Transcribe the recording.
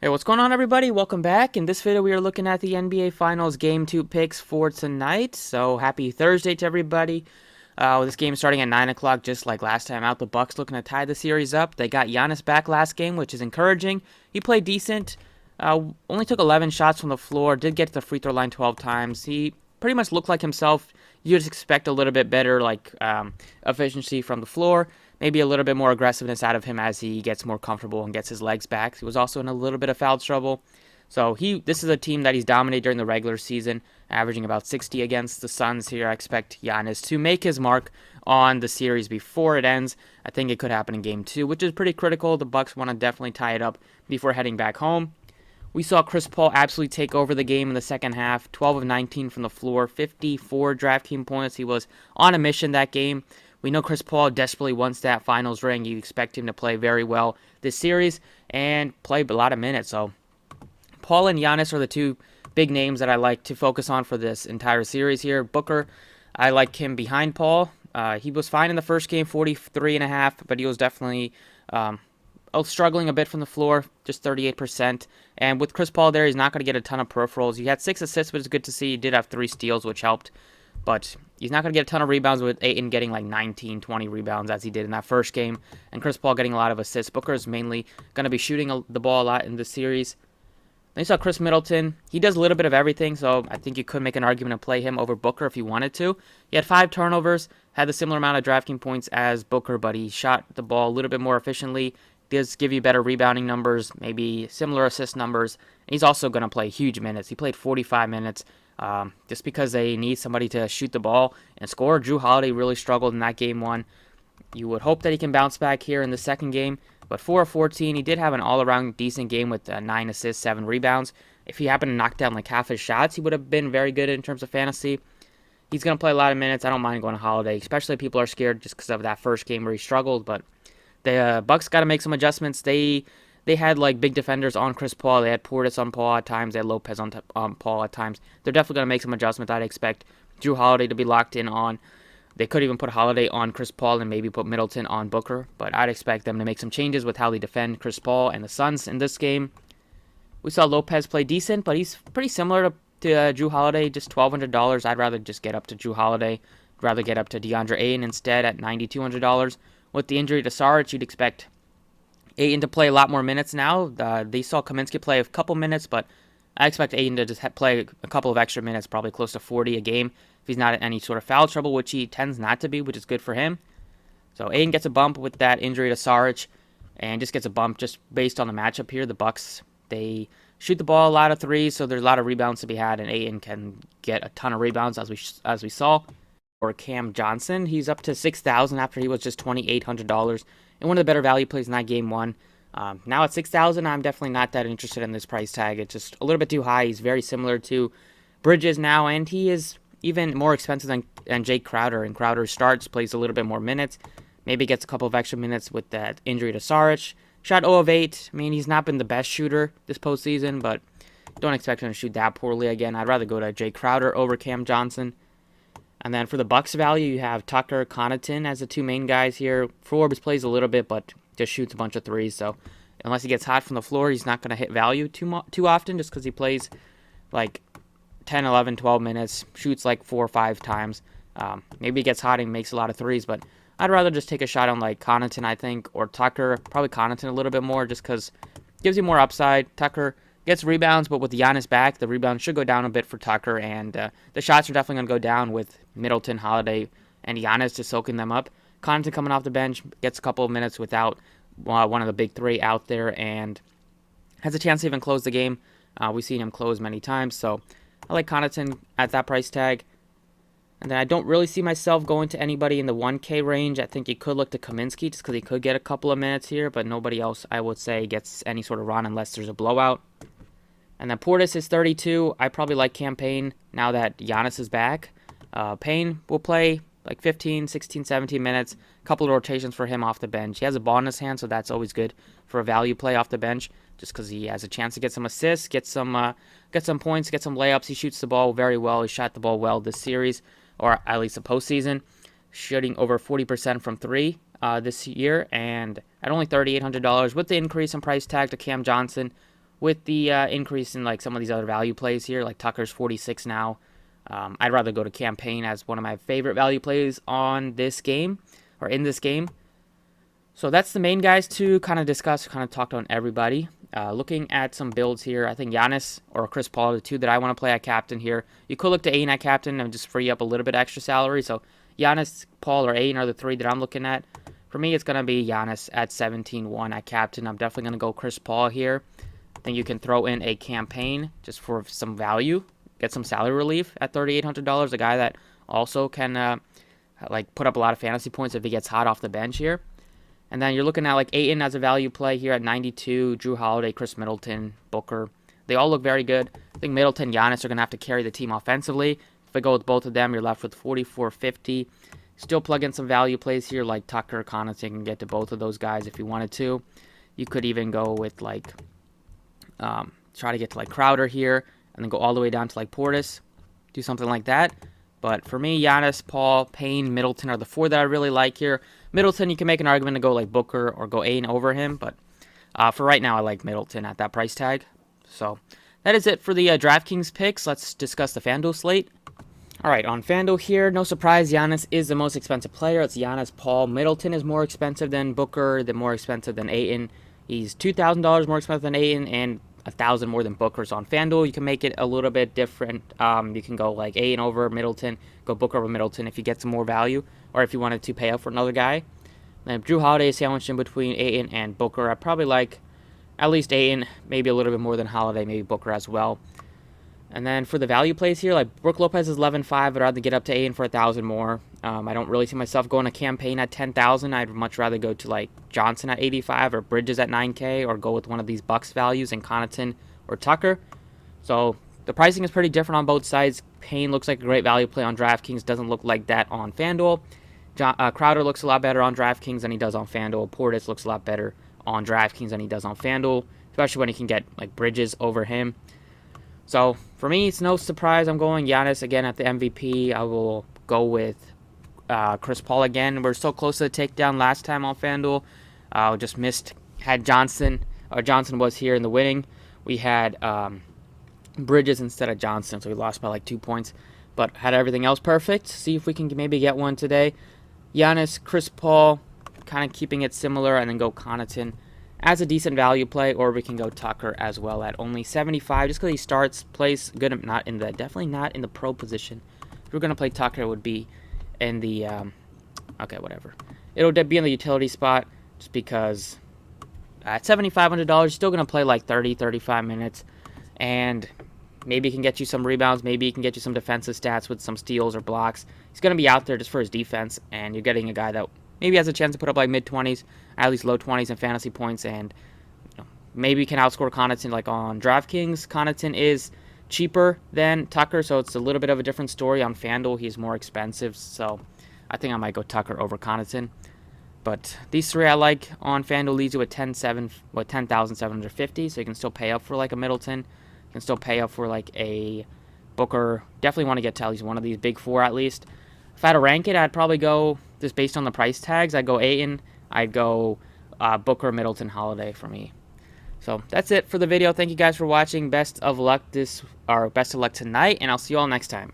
Hey, what's going on, everybody? Welcome back. In this video, we are looking at the NBA Finals Game 2 picks for tonight. So, happy Thursday to everybody. This game starting at 9 o'clock, just like last time out. The Bucks looking to tie the series up. They got Giannis back last game, which is encouraging. He played decent. Only took 11 shots from the floor. Did get to the free throw line 12 times. He pretty much looked like himself. You just expect a little bit better, efficiency from the floor. Maybe a little bit more aggressiveness out of him as he gets more comfortable and gets his legs back. He was also in a little bit of foul trouble. So this is a team that he's dominated during the regular season, averaging about 60 against the Suns here. I expect Giannis to make his mark on the series before it ends. I think it could happen in game 2, which is pretty critical. The Bucks want to definitely tie it up before heading back home. We saw Chris Paul absolutely take over the game in the second half, 12 of 19 from the floor, 54 Draftkings points. He was on a mission that game. We know Chris Paul desperately wants that finals ring. You expect him to play very well this series and play a lot of minutes. So Paul and Giannis are the two big names that I like to focus on for this entire series here. Booker, I like him behind Paul. He was fine in the first game, 43.5, but he was definitely struggling a bit from the floor, just 38%. And with Chris Paul there, he's not going to get a ton of peripherals. He had 6 assists, which is good to see. He did have 3 steals, which helped. But he's not going to get a ton of rebounds with Ayton getting like 19, 20 rebounds as he did in that first game. And Chris Paul getting a lot of assists. Booker is mainly going to be shooting the ball a lot in this series. Then you saw Chris Middleton. He does a little bit of everything, so I think you could make an argument to play him over Booker if you wanted to. He had 5 turnovers, had the similar amount of DraftKings points as Booker, but he shot the ball a little bit more efficiently. Does give you better rebounding numbers, maybe similar assist numbers. And he's also going to play huge minutes. He played 45 minutes just because they need somebody to shoot the ball and score. Jrue Holiday really struggled in that game 1. You would hope that he can bounce back here in the second game. But 4 of 14, he did have an all-around decent game with 9 assists, 7 rebounds. If he happened to knock down like half his shots, he would have been very good in terms of fantasy. He's going to play a lot of minutes. I don't mind going to Holiday, especially if people are scared just because of that first game where he struggled. But the Bucks got to make some adjustments. They had like big defenders on Chris Paul. They had Portis on Paul at times. They had Lopez on Paul at times. They're definitely going to make some adjustments. I'd expect Jrue Holiday to be locked in on. They could even put Holiday on Chris Paul and maybe put Middleton on Booker. But I'd expect them to make some changes with how they defend Chris Paul and the Suns in this game. We saw Lopez play decent, but he's pretty similar to Jrue Holiday, just $1,200. I'd rather just get up to Jrue Holiday. I'd rather get up to DeAndre Ayton instead at $9,200. With the injury to Saric, you'd expect Ayton to play a lot more minutes now. They saw Kaminsky play a couple minutes, but I expect Ayton to just play a couple of extra minutes, probably close to 40 a game, if he's not in any sort of foul trouble, which he tends not to be, which is good for him. So Ayton gets a bump with that injury to Saric, and just gets a bump just based on the matchup here. The Bucks, they shoot the ball a lot of threes, so there's a lot of rebounds to be had, and Ayton can get a ton of rebounds as we saw. Or Cam Johnson, he's up to $6,000 after he was just $2,800, and one of the better value plays in that game 1. Now at $6,000, I'm definitely not that interested in this price tag. It's just a little bit too high. He's very similar to Bridges now, and he is even more expensive than Jake Crowder. And Crowder starts, plays a little bit more minutes, maybe gets a couple of extra minutes with that injury to Saric. Shot 0 of 8. I mean, he's not been the best shooter this postseason, but don't expect him to shoot that poorly again. I'd rather go to Jake Crowder over Cam Johnson. And then for the Bucks value, you have Tucker, Connaughton as the two main guys here. Forbes plays a little bit, but just shoots a bunch of threes. So unless he gets hot from the floor, he's not going to hit value too often just because he plays like 10, 11, 12 minutes, shoots like 4 or 5 times. Maybe he gets hot and makes a lot of threes, but I'd rather just take a shot on like Connaughton, I think, or Tucker. Probably Connaughton a little bit more just because it gives you more upside. Tucker gets rebounds, but with Giannis back, the rebounds should go down a bit for Tucker, and the shots are definitely going to go down with Middleton, Holiday, and Giannis just soaking them up. Connaughton coming off the bench, gets a couple of minutes without one of the big 3 out there, and has a chance to even close the game. We've seen him close many times, so I like Connaughton at that price tag. And then I don't really see myself going to anybody in the 1K range. I think you could look to Kaminsky just because he could get a couple of minutes here, but nobody else, I would say, gets any sort of run unless there's a blowout. And then Portis is 32. I probably like Cam Payne now that Giannis is back. Payne will play like 15, 16, 17 minutes. A couple of rotations for him off the bench. He has a ball in his hand, so that's always good for a value play off the bench just because he has a chance to get some assists, get some points, get some layups. He shoots the ball very well. He shot the ball well this series, or at least the postseason, shooting over 40% from 3 this year. And at only $3,800 with the increase in price tag to Cam Johnson, with the increase in like some of these other value plays here, like Tucker's 46 now. I'd rather go to campaign as one of my favorite value plays on this game or in this game. So that's the main guys to kind of discuss, kind of talk on everybody. Looking at some builds here, I think Giannis or Chris Paul are the two that I want to play at captain here. You could look to Ayton at captain and just free up a little bit extra salary. So Giannis, Paul, or Ayton are the three that I'm looking at. For me, it's going to be Giannis at 17-1 at captain. I'm definitely going to go Chris Paul here. I think you can throw in a campaign just for some value, get some salary relief at $3,800. A guy that also can like put up a lot of fantasy points if he gets hot off the bench here. And then you're looking at like Ayton as a value play here at 92, Drew Holiday, Chris Middleton, Booker. They all look very good. I think Middleton, Giannis are going to have to carry the team offensively. If I go with both of them, you're left with 44.50. Still plug in some value plays here like Tucker, Connaughton, and get to both of those guys if you wanted to. You could even go with like, try to get to like Crowder here and then go all the way down to like Portis. Do something like that. But for me, Giannis, Paul, Payne, Middleton are the four that I really like here. Middleton, you can make an argument to go like Booker or go Ayton over him. But for right now, I like Middleton at that price tag. So that is it for the DraftKings picks. Let's discuss the FanDuel slate. All right, on FanDuel here, no surprise, Giannis is the most expensive player. It's Giannis, Paul. Middleton is more expensive than Booker, more expensive than Ayton. He's $2,000 more expensive than Ayton and $1,000 more than Booker's on FanDuel. You can make it a little bit different. You can go like Ayton over Middleton, go Booker over Middleton if you get some more value, or if you wanted to pay up for another guy. Then Drew Holiday is sandwiched in between Ayton and Booker. I probably like at least Ayton, maybe a little bit more than Holiday, maybe Booker as well. And then for the value plays here, like Brook Lopez is 11.5. I'd rather get up to Ayton for 1,000 more. I don't really see myself going a campaign at 10,000. I'd much rather go to like Johnson at 85 or Bridges at 9K or go with one of these Bucks values in Connaughton or Tucker. So the pricing is pretty different on both sides. Payne looks like a great value play on DraftKings. Doesn't look like that on FanDuel. Crowder looks a lot better on DraftKings than he does on FanDuel. Portis looks a lot better on DraftKings than he does on FanDuel, especially when he can get like Bridges over him. So for me, it's no surprise I'm going Giannis again at the MVP. I will go with Chris Paul again. We're so close to the takedown last time on FanDuel. Just missed. Had Johnson. Johnson was here in the winning. We had Bridges instead of Johnson, so we lost by like 2 points. But had everything else perfect. See if we can maybe get one today. Giannis, Chris Paul, kind of keeping it similar, and then go Connaughton as a decent value play, or we can go Tucker as well at only 75, just because he starts, plays good, definitely not in the pro position. If we're going to play Tucker, it would be in the, okay, whatever. It'll be in the utility spot, just because at $7,500, you're still going to play like 30, 35 minutes, and maybe he can get you some rebounds, maybe he can get you some defensive stats with some steals or blocks. He's going to be out there just for his defense, and you're getting a guy that maybe has a chance to put up like mid-20s, at least low 20s in fantasy points, and maybe can outscore Connaughton. Like on DraftKings, Connaughton is cheaper than Tucker, so it's a little bit of a different story. On FanDuel, he's more expensive, so I think I might go Tucker over Connaughton. But these three I like on FanDuel leaves you with 10,750, so you can still pay up for like a Middleton. You can still pay up for like a Booker. Definitely want to get to at least one of these big four at least. If I had to rank it, I'd probably go, just based on the price tags, I'd go Ayton, I'd go Booker, Middleton, Holiday for me. So that's it for the video. Thank you guys for watching. Best of luck best of luck tonight, and I'll see you all next time.